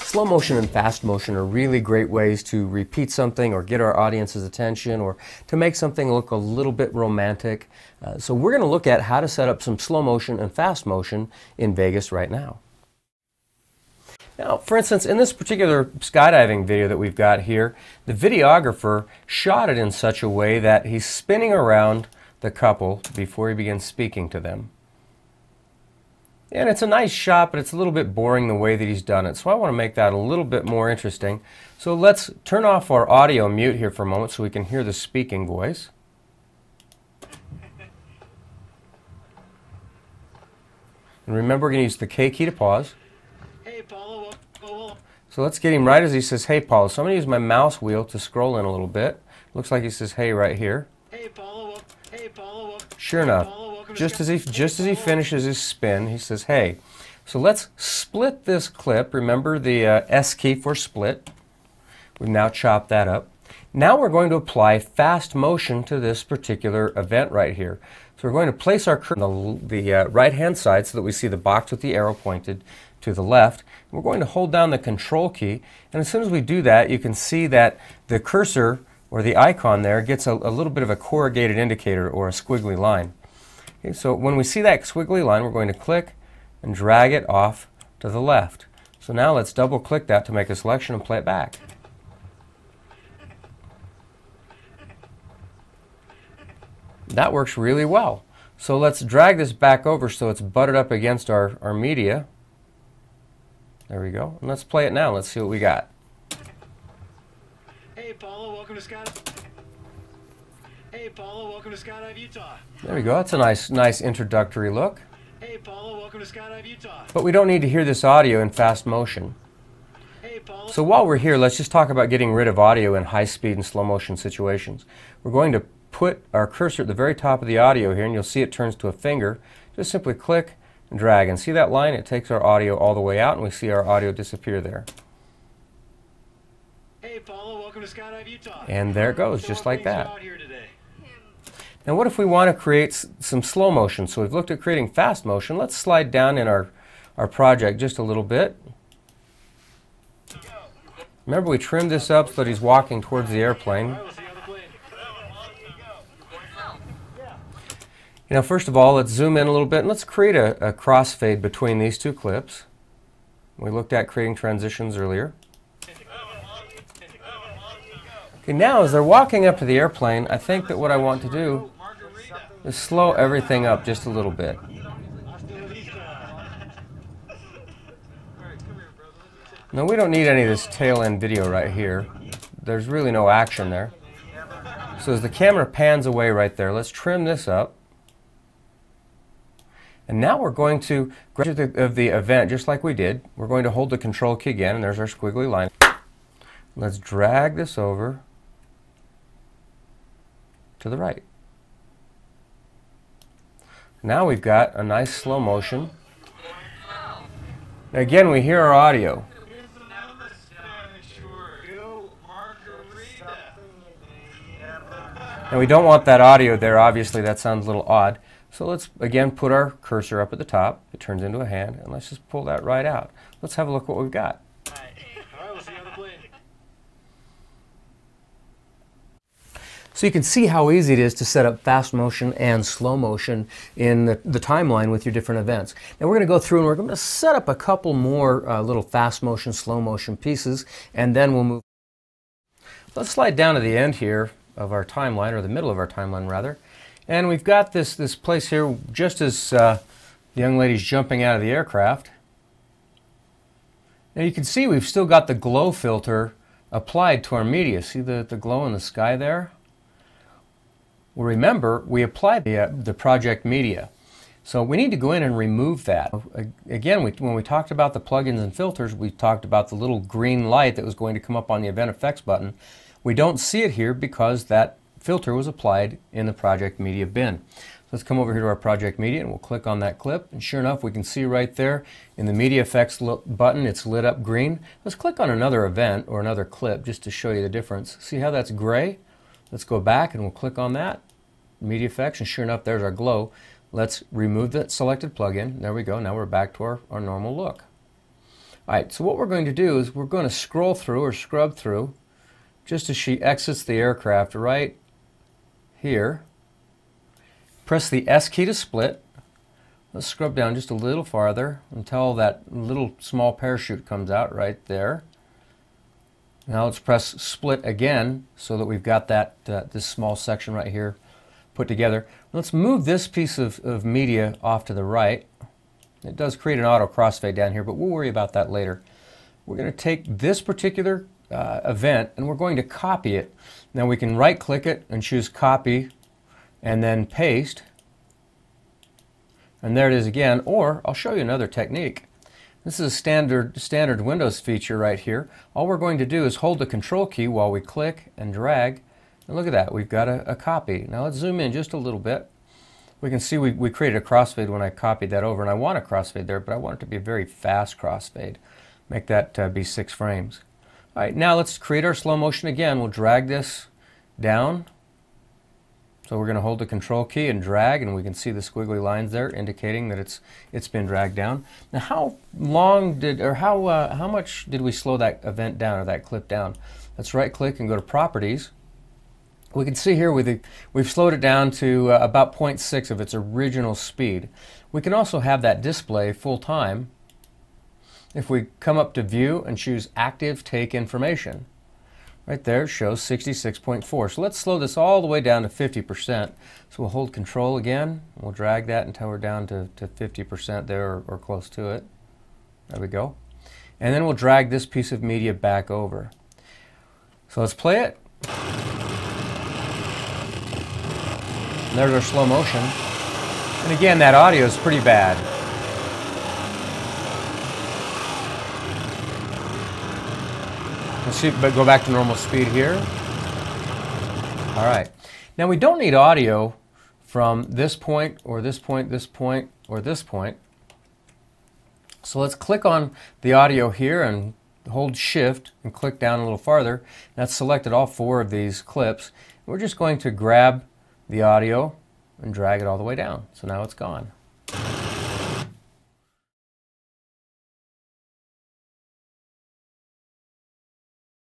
Slow motion and fast motion are really great ways to repeat something or get our audience's attention or to make something look a little bit romantic. So we're going to look at how to set up some slow motion and fast motion in Vegas right now. Now, for instance, in this particular skydiving video that we've got here, the videographer shot it in such a way that he's spinning around the couple before he begins speaking to them. And it's a nice shot, but it's a little bit boring the way that he's done it. So I want to make that a little bit more interesting. So let's turn off our audio mute here for a moment so we can hear the speaking voice. And remember, we're going to use the K key to pause. Hey, Paulo. So let's get him right as he says, "Hey, Paulo." So I'm going to use my mouse wheel to scroll in a little bit. Looks like he says, "Hey," right here. Hey, Paulo. Hey, Paulo. Sure enough, just as he finishes his spin, he says, "Hey." So let's split this clip. Remember the S key for split. We've now chopped that up. Now we're going to apply fast motion to this particular event right here. So we're going to place our cursor on the right-hand side so that we see the box with the arrow pointed to the left. We're going to hold down the Control key, and as soon as we do that, you can see that the cursor or the icon there gets a little bit of a corrugated indicator or a squiggly line. Okay, so when we see that squiggly line, we're going to click and drag it off to the left. So now let's double click that to make a selection and play it back. That works really well. So let's drag this back over so it's butted up against our media. There we go. And let's play it now. Let's see what we got. Hey, Paulo, welcome to Skydive. Hey, Paulo, welcome to Skydive, Utah. There we go. That's a nice introductory look. Hey, Paulo, welcome to Skydive, Utah. But we don't need to hear this audio in fast motion. Hey, Paulo. So while we're here, let's just talk about getting rid of audio in high speed and slow motion situations. We're going to put our cursor at the very top of the audio here, and you'll see it turns to a finger. Just simply click and drag, and see that line? It takes our audio all the way out, and we see our audio disappear there. Hey, Paulo, welcome to Skydive, Utah. And there it goes, just like that. Out here today. Now what if we want to create some slow motion? So we've looked at creating fast motion. Let's slide down in our project just a little bit. Remember, we trimmed this up so that he's walking towards the airplane. You know, first of all, let's zoom in a little bit and let's create a crossfade between these two clips. We looked at creating transitions earlier. Okay, now as they're walking up to the airplane, I think that what I want to do is slow everything up just a little bit. Now we don't need any of this tail end video right here. There's really no action there. So as the camera pans away right there, let's trim this up. And now we're going to grab of the event just like we did. We're going to hold the Control key again, and there's our squiggly line. Let's drag this over to the right. Now we've got a nice slow motion. Now again, we hear our audio. And we don't want that audio there, obviously. That sounds a little odd. So let's again put our cursor up at the top. It turns into a hand, and let's just pull that right out. Let's have a look at what we've got. All right, we'll see you on the plane. So you can see how easy it is to set up fast motion and slow motion in the timeline with your different events. Now we're going to go through and we're going to set up a couple more little fast motion, slow motion pieces, and then we'll move. Let's slide down to the end here of our timeline, or the middle of our timeline rather. And we've got this place here just as the young lady's jumping out of the aircraft. Now you can see we've still got the glow filter applied to our media. See the glow in the sky there? Well, remember, we applied the project media. So we need to go in and remove that. Again, when we talked about the plugins and filters, we talked about the little green light that was going to come up on the event effects button. We don't see it here because that filter was applied in the project media bin. Let's come over here to our project media and we'll click on that clip, and sure enough we can see right there in the media effects button it's lit up green. Let's click on another event or another clip just to show you the difference. See how that's gray? Let's go back and we'll click on that media effects, and sure enough there's our glow. Let's remove that selected plugin. There we go. Now we're back to our normal look. Alright, so what we're going to do is we're going to scroll through or scrub through just as she exits the aircraft right here. Press the S key to split. Let's scrub down just a little farther until that little small parachute comes out right there. Now let's press split again so that we've got that this small section right here put together. Let's move this piece of media off to the right. It does create an auto crossfade down here, but we'll worry about that later. We're going to take this particular event and we're going to copy it. Now we can right click it and choose copy and then paste. And there it is again, or I'll show you another technique. This is a standard Windows feature right here. All we're going to do is hold the control key while we click and drag. And look at that, we've got a copy. Now let's zoom in just a little bit. We can see we created a crossfade when I copied that over, and I want a crossfade there, but I want it to be a very fast crossfade. Make that be 6 frames. All right, now let's create our slow motion again. We'll drag this down. So we're going to hold the control key and drag, and we can see the squiggly lines there indicating that it's been dragged down. Now how much did we slow that event down or that clip down? Let's right click and go to properties. We can see here we've slowed it down to about 0.6 of its original speed. We can also have that display full time if we come up to view and choose active take information. Right there it shows 66.4. So let's slow this all the way down to 50%. So we'll hold control again. We'll drag that until we're down to 50% there or close to it. There we go. And then we'll drag this piece of media back over. So let's play it. And there's our slow motion. And again, that audio is pretty bad. Let's see, but go back to normal speed here. All right. Now we don't need audio from this point or this point, this point, or this point. So let's click on the audio here and hold shift and click down a little farther. That's selected all 4 of these clips. We're just going to grab the audio and drag it all the way down. So now it's gone.